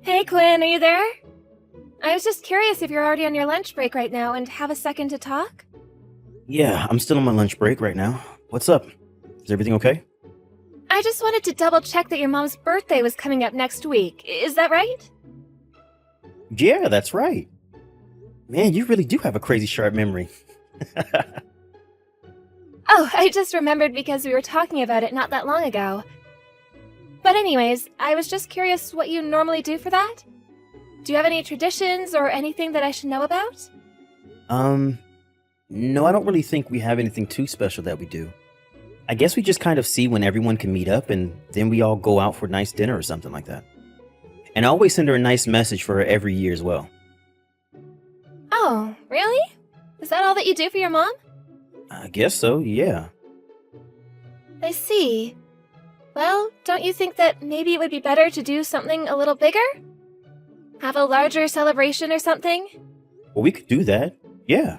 Hey Quinn, are you there? I was just curious if you're already on your lunch break right now and have a second to talk? Yeah, I'm still on my lunch break right now. What's up? Is everything okay? I just wanted to double check that your mom's birthday was coming up next week. Is that right? Yeah, that's right. Man, you really do have a crazy sharp memory. Oh, I just remembered because we were talking about it not that long ago. But anyways, I was just curious what you normally do for that? Do you have any traditions or anything that I should know about? No, I don't really think we have anything too special that we do. I guess we just kind of see when everyone can meet up and then we all go out for a nice dinner or something like that. And I always send her a nice message for her every year as well. Oh, really? Is that all that you do for your mom? I guess so, yeah. I see. Well, don't you think that maybe it would be better to do something a little bigger? Have a larger celebration or something? Well, we could do that, yeah.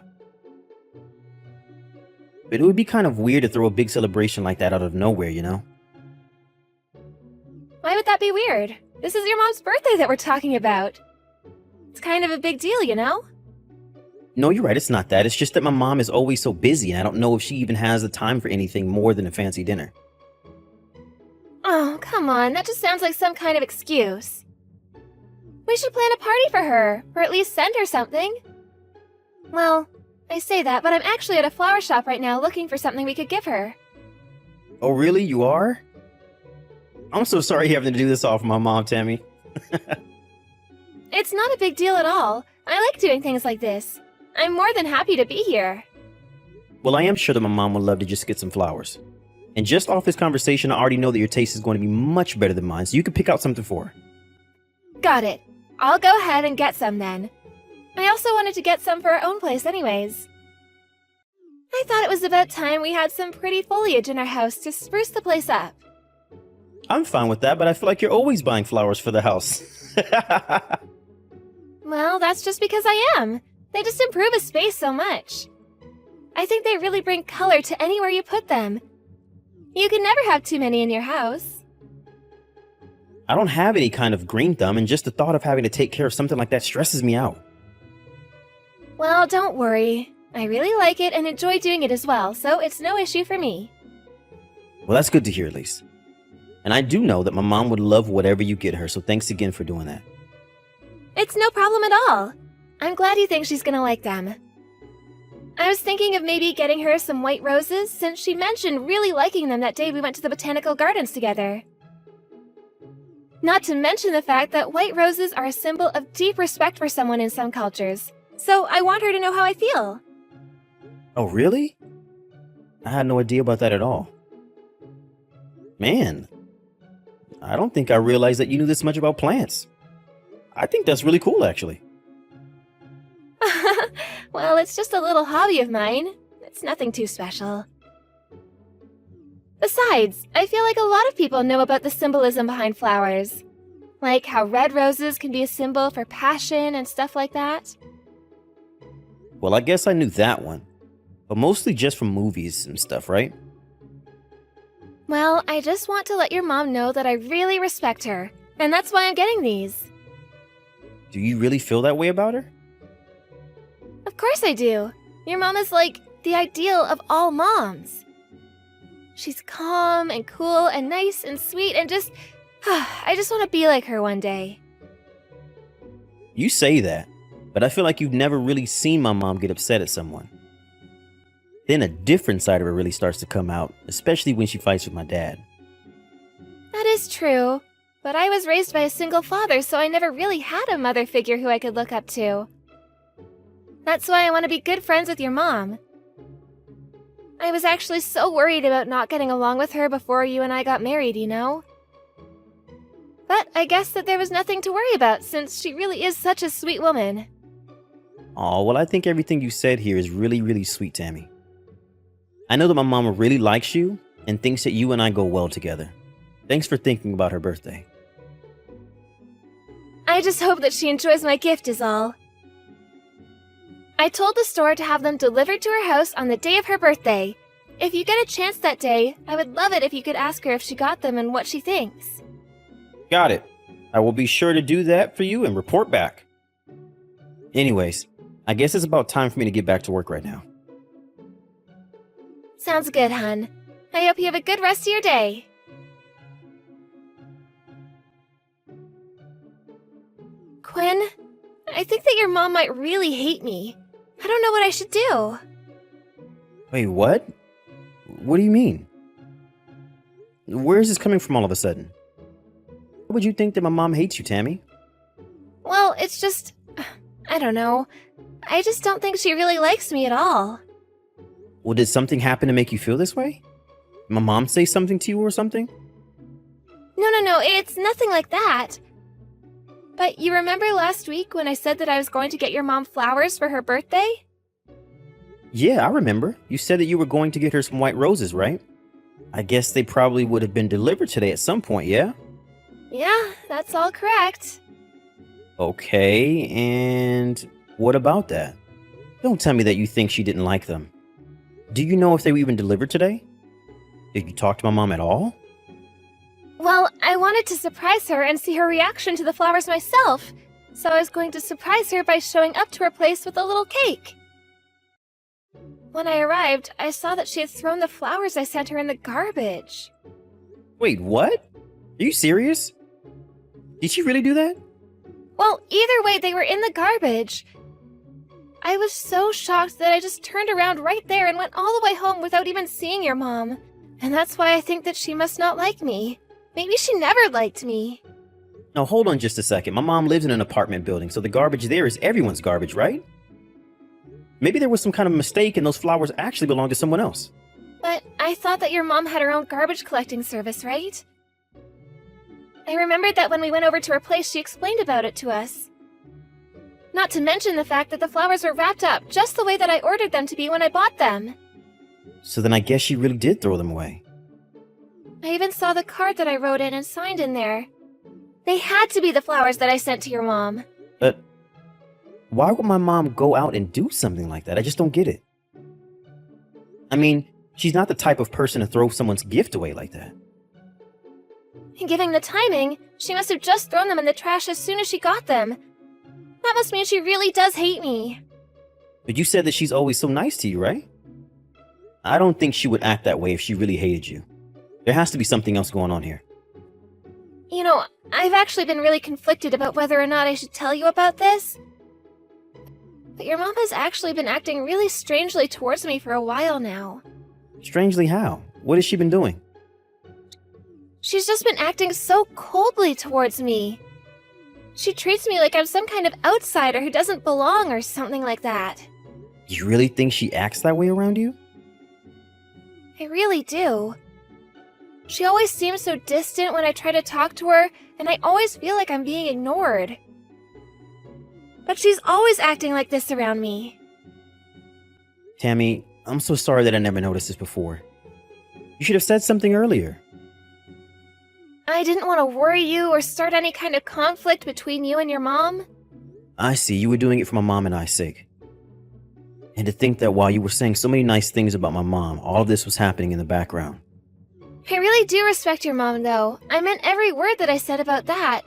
But it would be kind of weird to throw a big celebration like that out of nowhere, you know? Why would that be weird? This is your mom's birthday that we're talking about. It's kind of a big deal, you know? No, you're right, it's not that. It's just that my mom is always so busy and I don't know if she even has the time for anything more than a fancy dinner. Oh, come on, that just sounds like some kind of excuse. We should plan a party for her, or at least send her something. Well, I say that, but I'm actually at a flower shop right now looking for something we could give her. Oh, really? You are? I'm so sorry having to do this all for my mom, Tammy. It's not a big deal at all. I like doing things like this. I'm more than happy to be here. Well, I am sure that my mom would love to just get some flowers. And just off this conversation, I already know that your taste is going to be much better than mine, so you can pick out something for her. Got it. I'll go ahead and get some then. I also wanted to get some for our own place anyways. I thought it was about time we had some pretty foliage in our house to spruce the place up. I'm fine with that, but I feel like you're always buying flowers for the house. Well, that's just because I am. They just improve a space so much. I think they really bring color to anywhere you put them. You can never have too many in your house. I don't have any kind of green thumb, and just the thought of having to take care of something like that stresses me out. Well, don't worry. I really like it and enjoy doing it as well, so it's no issue for me. Well, that's good to hear at least. And I do know that my mom would love whatever you get her, so thanks again for doing that. It's no problem at all. I'm glad you think she's gonna like them. I was thinking of maybe getting her some white roses, since she mentioned really liking them that day we went to the botanical gardens together. Not to mention the fact that white roses are a symbol of deep respect for someone in some cultures, so I want her to know how I feel. Oh, really? I had no idea about that at all. Man, I don't think I realized that you knew this much about plants. I think that's really cool, actually. Well, it's just a little hobby of mine. It's nothing too special. Besides, I feel like a lot of people know about the symbolism behind flowers. Like how red roses can be a symbol for passion and stuff like that. Well, I guess I knew that one. But mostly just from movies and stuff, right? Well, I just want to let your mom know that I really respect her, and that's why I'm getting these. Do you really feel that way about her? Of course I do. Your mom is like the ideal of all moms. She's calm and cool and nice and sweet and just... I just want to be like her one day. You say that, but I feel like you've never really seen my mom get upset at someone. Then a different side of her really starts to come out, especially when she fights with my dad. That is true, but I was raised by a single father, so I never really had a mother figure who I could look up to. That's why I want to be good friends with your mom. I was actually so worried about not getting along with her before you and I got married, you know? But I guess that there was nothing to worry about, since she really is such a sweet woman. Aw, well, I think everything you said here is really, really sweet, Tammy. I know that my mama really likes you and thinks that you and I go well together. Thanks for thinking about her birthday. I just hope that she enjoys my gift is all. I told the store to have them delivered to her house on the day of her birthday. If you get a chance that day, I would love it if you could ask her if she got them and what she thinks. Got it. I will be sure to do that for you and report back. Anyways, I guess it's about time for me to get back to work right now. Sounds good, hun. I hope you have a good rest of your day. Quinn, I think that your mom might really hate me. I don't know what I should do. Wait, what? What do you mean? Where is this coming from all of a sudden? Why would you think that my mom hates you, Tammy? Well, it's just... I don't know. I just don't think she really likes me at all. Well, did something happen to make you feel this way? Did my mom say something to you or something? No, it's nothing like that. But you remember last week when I said that I was going to get your mom flowers for her birthday? Yeah, I remember. You said that you were going to get her some white roses, right? I guess they probably would have been delivered today at some point, yeah? Yeah, that's all correct. Okay, and what about that? Don't tell me that you think she didn't like them. Do you know if they were even delivered today? Did you talk to my mom at all? Well, I wanted to surprise her and see her reaction to the flowers myself, so I was going to surprise her by showing up to her place with a little cake. When I arrived, I saw that she had thrown the flowers I sent her in the garbage. Wait, what? Are you serious? Did she really do that? Well, either way, they were in the garbage. I was so shocked that I just turned around right there and went all the way home without even seeing your mom. And that's why I think that she must not like me. Maybe she never liked me. Now, hold on just a second. My mom lives in an apartment building, so the garbage there is everyone's garbage, right? Maybe there was some kind of mistake and those flowers actually belong to someone else. But I thought that your mom had her own garbage collecting service, right? I remembered that when we went over to her place, she explained about it to us. Not to mention the fact that the flowers were wrapped up just the way that I ordered them to be when I bought them. So then I guess she really did throw them away. I even saw the card that I wrote in and signed in there. They had to be the flowers that I sent to your mom. But why would my mom go out and do something like that? I just don't get it. I mean, she's not the type of person to throw someone's gift away like that. And given the timing, she must have just thrown them in the trash as soon as she got them. That must mean she really does hate me. But you said that she's always so nice to you, right? I don't think she would act that way if she really hated you. There has to be something else going on here. You know, I've actually been really conflicted about whether or not I should tell you about this. But your mom has actually been acting really strangely towards me for a while now. Strangely how? What has she been doing? She's just been acting so coldly towards me. She treats me like I'm some kind of outsider who doesn't belong or something like that. You really think she acts that way around you? I really do. She always seems so distant when I try to talk to her, and I always feel like I'm being ignored. But she's always acting like this around me. Tammy, I'm so sorry that I never noticed this before. You should have said something earlier. I didn't want to worry you or start any kind of conflict between you and your mom. I see, you were doing it for my mom and I's sake. And to think that while you were saying so many nice things about my mom, all of this was happening in the background. I really do respect your mom, though. I meant every word that I said about that.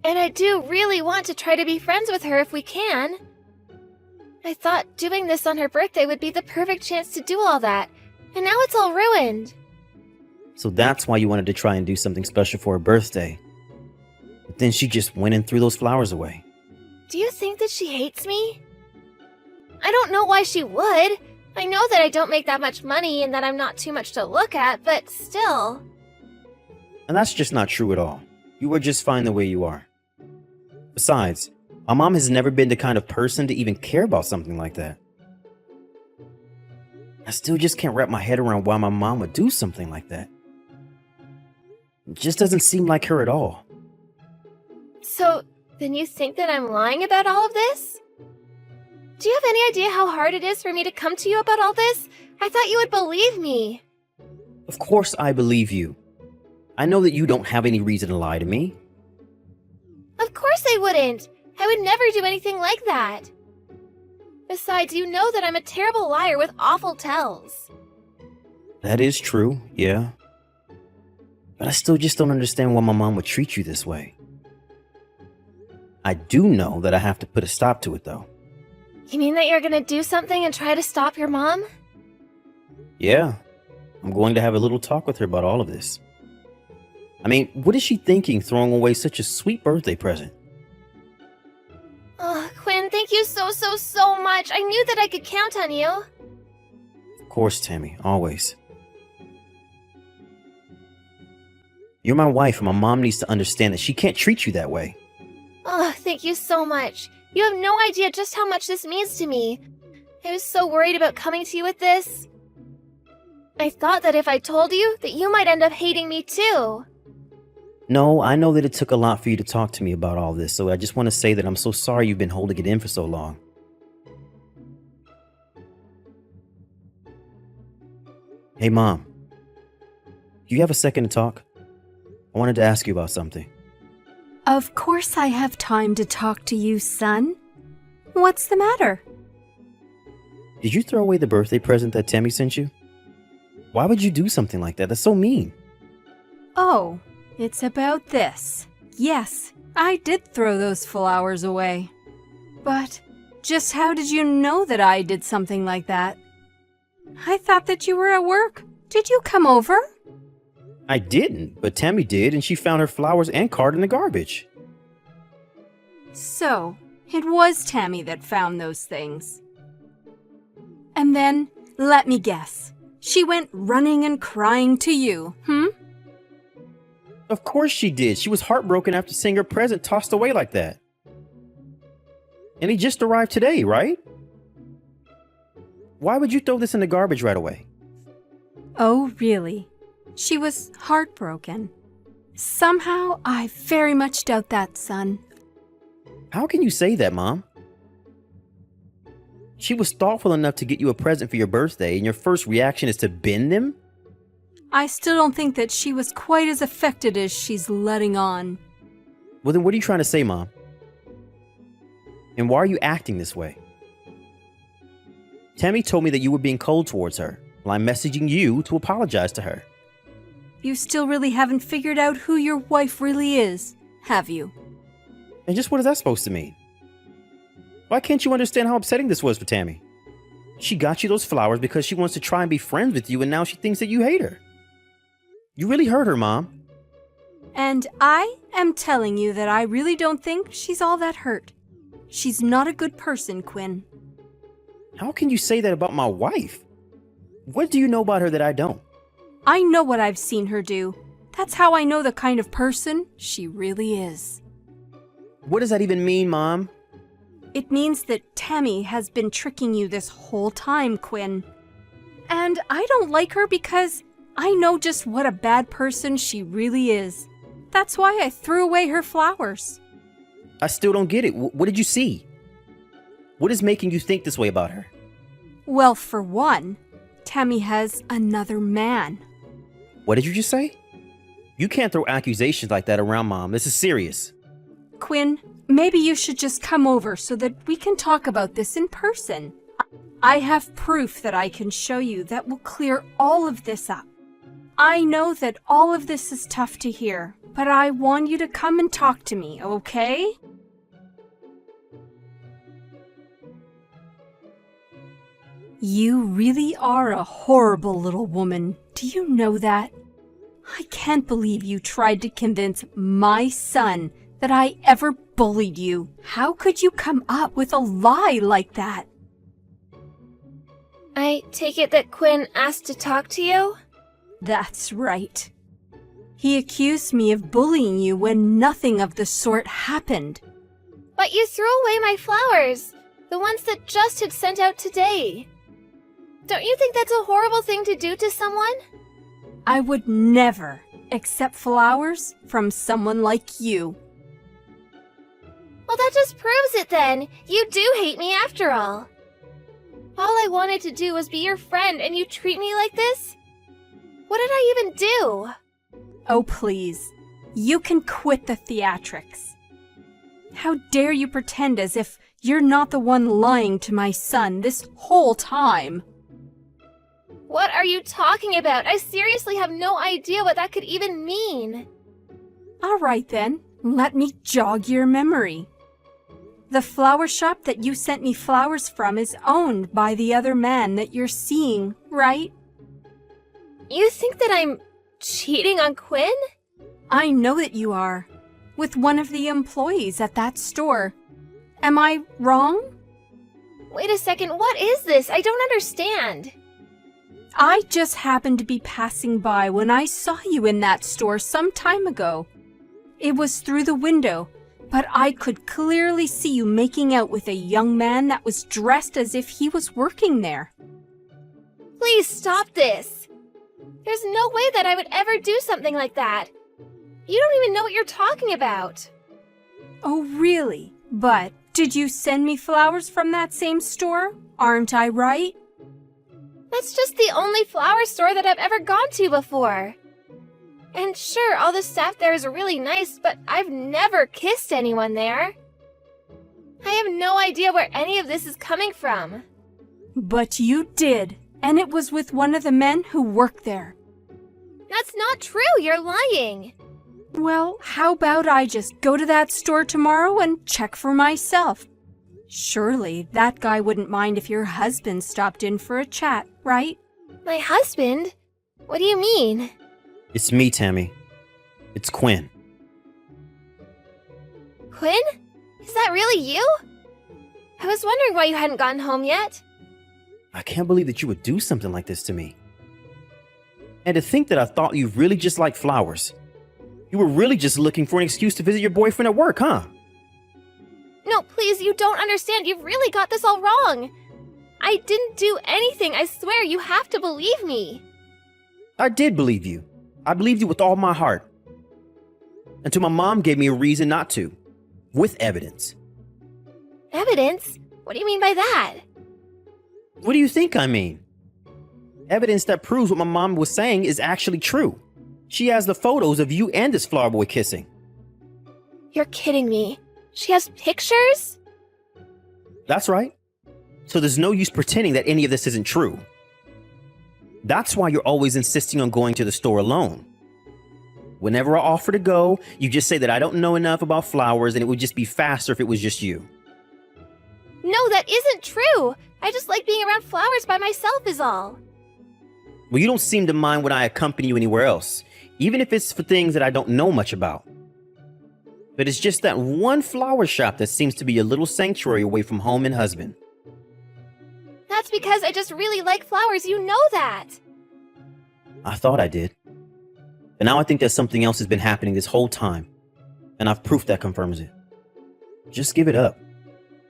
And I do really want to try to be friends with her if we can. I thought doing this on her birthday would be the perfect chance to do all that, and now it's all ruined. So that's why you wanted to try and do something special for her birthday. But then she just went and threw those flowers away. Do you think that she hates me? I don't know why she would. I know that I don't make that much money and that I'm not too much to look at, but still. And that's just not true at all. You are just fine the way you are. Besides, my mom has never been the kind of person to even care about something like that. I still just can't wrap my head around why my mom would do something like that. It just doesn't seem like her at all. So, then you think that I'm lying about all of this? Do you have any idea how hard it is for me to come to you about all this? I thought you would believe me. Of course I believe you. I know that you don't have any reason to lie to me. Of course I wouldn't. I would never do anything like that. Besides, you know that I'm a terrible liar with awful tells. That is true, yeah. But I still just don't understand why my mom would treat you this way. I do know that I have to put a stop to it, though. You mean that you're gonna do something and try to stop your mom? Yeah, I'm going to have a little talk with her about all of this. I mean, what is she thinking throwing away such a sweet birthday present? Oh, Quinn, thank you so much. I knew that I could count on you. Of course, Tammy, always. You're my wife, and my mom needs to understand that she can't treat you that way. Oh, thank you so much. You have no idea just how much this means to me. I was so worried about coming to you with this. I thought that if I told you, that you might end up hating me too. No, I know that it took a lot for you to talk to me about all this, so I just want to say that I'm so sorry you've been holding it in for so long. Hey, Mom. Do you have a second to talk? I wanted to ask you about something. Of course I have time to talk to you, son. What's the matter? Did you throw away the birthday present that Tammy sent you? Why would you do something like that? That's so mean. Oh, it's about this. Yes, I did throw those flowers away. But just how did you know that I did something like that? I thought that you were at work. Did you come over? I didn't, but Tammy did, and she found her flowers and card in the garbage. So, it was Tammy that found those things. And then, let me guess, she went running and crying to you, Of course she did. She was heartbroken after seeing her present tossed away like that. And he just arrived today, right? Why would you throw this in the garbage right away? Oh, really? She was heartbroken. Somehow, I very much doubt that, son. How can you say that, Mom? She was thoughtful enough to get you a present for your birthday, and your first reaction is to bin them? I still don't think that she was quite as affected as she's letting on. Well, then what are you trying to say, Mom? And why are you acting this way? Tammy told me that you were being cold towards her, while I'm messaging you to apologize to her. You still really haven't figured out who your wife really is, have you? And just what is that supposed to mean? Why can't you understand how upsetting this was for Tammy? She got you those flowers because she wants to try and be friends with you, and now she thinks that you hate her. You really hurt her, Mom. And I am telling you that I really don't think she's all that hurt. She's not a good person, Quinn. How can you say that about my wife? What do you know about her that I don't? I know what I've seen her do. That's how I know the kind of person she really is. What does that even mean, Mom? It means that Tammy has been tricking you this whole time, Quinn. And I don't like her because I know just what a bad person she really is. That's why I threw away her flowers. I still don't get it. What did you see? What is making you think this way about her? Well, for one, Tammy has another man. What did you just say? You can't throw accusations like that around, Mom. This is serious. Quinn, maybe you should just come over so that we can talk about this in person. I have proof that I can show you that will clear all of this up. I know that all of this is tough to hear, but I want you to come and talk to me, okay? You really are a horrible little woman. Do you know that? I can't believe you tried to convince my son that I ever bullied you. How could you come up with a lie like that? I take it that Quinn asked to talk to you? That's right. He accused me of bullying you when nothing of the sort happened. But you threw away my flowers, the ones that just had sent out today. Don't you think that's a horrible thing to do to someone? I would never accept flowers from someone like you. Well, that just proves it then. You do hate me after all. All I wanted to do was be your friend and you treat me like this? What did I even do? Oh, please. You can quit the theatrics. How dare you pretend as if you're not the one lying to my son this whole time? What are you talking about? I seriously have no idea what that could even mean. All right then, let me jog your memory. The flower shop that you sent me flowers from is owned by the other man that you're seeing, right? You think that I'm cheating on Quinn? I know that you are. With one of the employees at that store. Am I wrong? Wait a second, what is this? I don't understand. I just happened to be passing by when I saw you in that store some time ago. It was through the window, but I could clearly see you making out with a young man that was dressed as if he was working there. Please stop this. There's no way that I would ever do something like that. You don't even know what you're talking about. Oh, really? But did you send me flowers from that same store? Aren't I right? That's just the only flower store that I've ever gone to before. And sure, all the staff there is really nice, but I've never kissed anyone there. I have no idea where any of this is coming from. But you did, and it was with one of the men who work there. That's not true, you're lying. Well, how about I just go to that store tomorrow and check for myself? Surely that guy wouldn't mind if your husband stopped in for a chat, right? My husband? What do you mean? It's me, Tammy. It's Quinn. Quinn? Is that really you? I was wondering why you hadn't gotten home yet. I can't believe that you would do something like this to me. And to think that I thought you really just liked flowers. You were really just looking for an excuse to visit your boyfriend at work, huh? No, please, you don't understand. You've really got this all wrong. I didn't do anything. I swear, you have to believe me. I did believe you. I believed you with all my heart. Until my mom gave me a reason not to. With evidence. Evidence? What do you mean by that? What do you think I mean? Evidence that proves what my mom was saying is actually true. She has the photos of you and this flower boy kissing. You're kidding me. She has pictures? That's right. So there's no use pretending that any of this isn't true. That's why you're always insisting on going to the store alone. Whenever I offer to go, you just say that I don't know enough about flowers and it would just be faster if it was just you. No, that isn't true. I just like being around flowers by myself is all. Well, you don't seem to mind when I accompany you anywhere else, even if it's for things that I don't know much about. But it's just that one flower shop that seems to be a little sanctuary away from home and husband. That's because I just really like flowers. You know that. I thought I did. But now I think that something else has been happening this whole time. And I've proof that confirms it. Just give it up.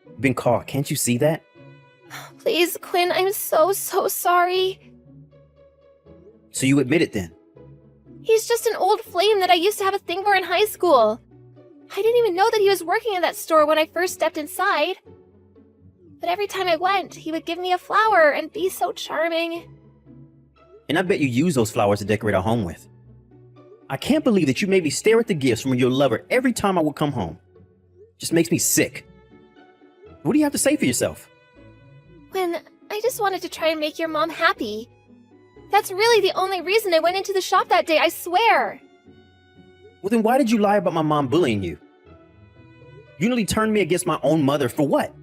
You've been caught. Can't you see that? Please, Quinn, I'm so sorry. So you admit it then? He's just an old flame that I used to have a thing for in high school. I didn't even know that he was working at that store when I first stepped inside. But every time I went, he would give me a flower and be so charming. And I bet you use those flowers to decorate our home with. I can't believe that you made me stare at the gifts from your lover every time I would come home. Just makes me sick. What do you have to say for yourself? Quinn, I just wanted to try and make your mom happy. That's really the only reason I went into the shop that day, I swear. Well, then why did you lie about my mom bullying you? You nearly turned me against my own mother for what?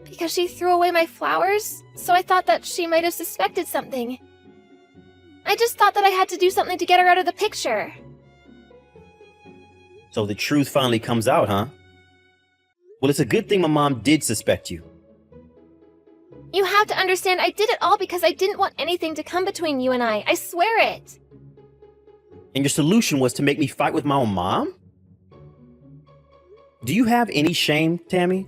Because she threw away my flowers, so I thought that she might have suspected something. I just thought that I had to do something to get her out of the picture. So the truth finally comes out, huh? Well, it's a good thing my mom did suspect you. You have to understand, I did it all because I didn't want anything to come between you and I swear it. And your solution was to make me fight with my own mom? Do you have any shame, Tammy?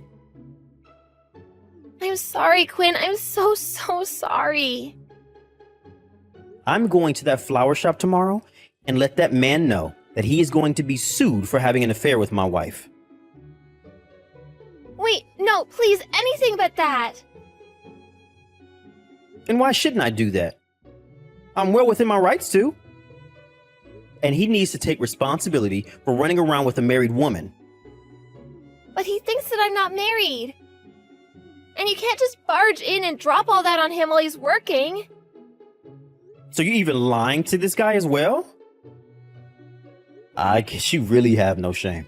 I'm sorry, Quinn. I'm so sorry. I'm going to that flower shop tomorrow and let that man know that he is going to be sued for having an affair with my wife. Wait, no, please, anything but that. And why shouldn't I do that? I'm well within my rights to. And he needs to take responsibility for running around with a married woman. But he thinks that I'm not married. And you can't just barge in and drop all that on him while he's working. So you're even lying to this guy as well? I guess you really have no shame.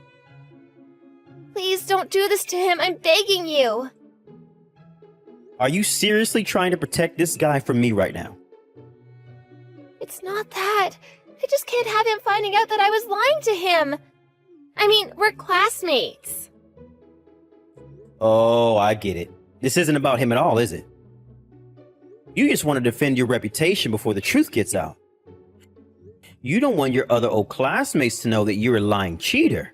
Please don't do this to him. I'm begging you. Are you seriously trying to protect this guy from me right now? It's not that. I just can't have him finding out that I was lying to him. I mean, we're classmates. Oh, I get it. This isn't about him at all, is it? You just want to defend your reputation before the truth gets out. You don't want your other old classmates to know that you're a lying cheater.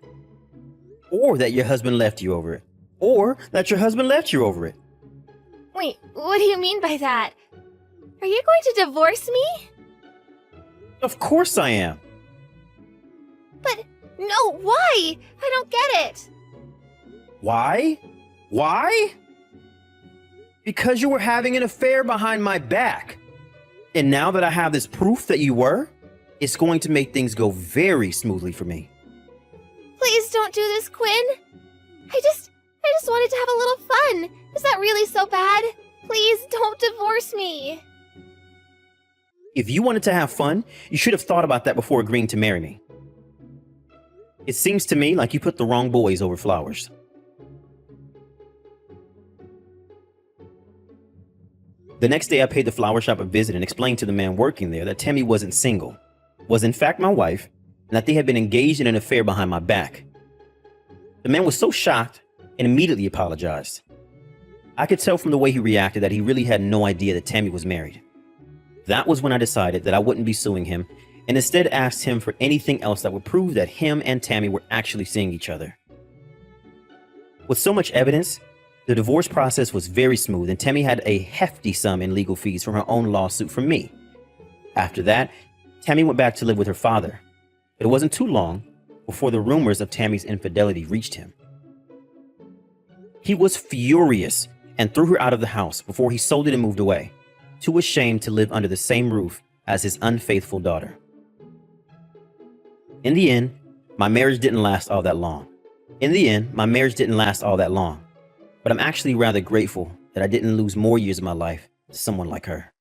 Or that your husband left you over it. Or that your husband left you over it. Wait, what do you mean by that? Are you going to divorce me? Of course I am. But no, why? I don't get it. Why? Why? Because you were having an affair behind my back. And now that I have this proof that you were, it's going to make things go very smoothly for me. Please don't do this, Quinn. I just wanted to have a little fun. Is that really so bad? Please don't divorce me. If you wanted to have fun, you should have thought about that before agreeing to marry me. It seems to me like you put the wrong boys over flowers. The next day, I paid the flower shop a visit and explained to the man working there that Tammy wasn't single, was in fact my wife, and that they had been engaged in an affair behind my back. The man was so shocked and immediately apologized. I could tell from the way he reacted that he really had no idea that Tammy was married. That was when I decided that I wouldn't be suing him and instead asked him for anything else that would prove that him and Tammy were actually seeing each other. With so much evidence, the divorce process was very smooth and Tammy had a hefty sum in legal fees from her own lawsuit from me. After that, Tammy went back to live with her father. But it wasn't too long before the rumors of Tammy's infidelity reached him. He was furious and threw her out of the house before he sold it and moved away, too ashamed to live under the same roof as his unfaithful daughter. In the end, my marriage didn't last all that long. But I'm actually rather grateful that I didn't lose more years of my life to someone like her.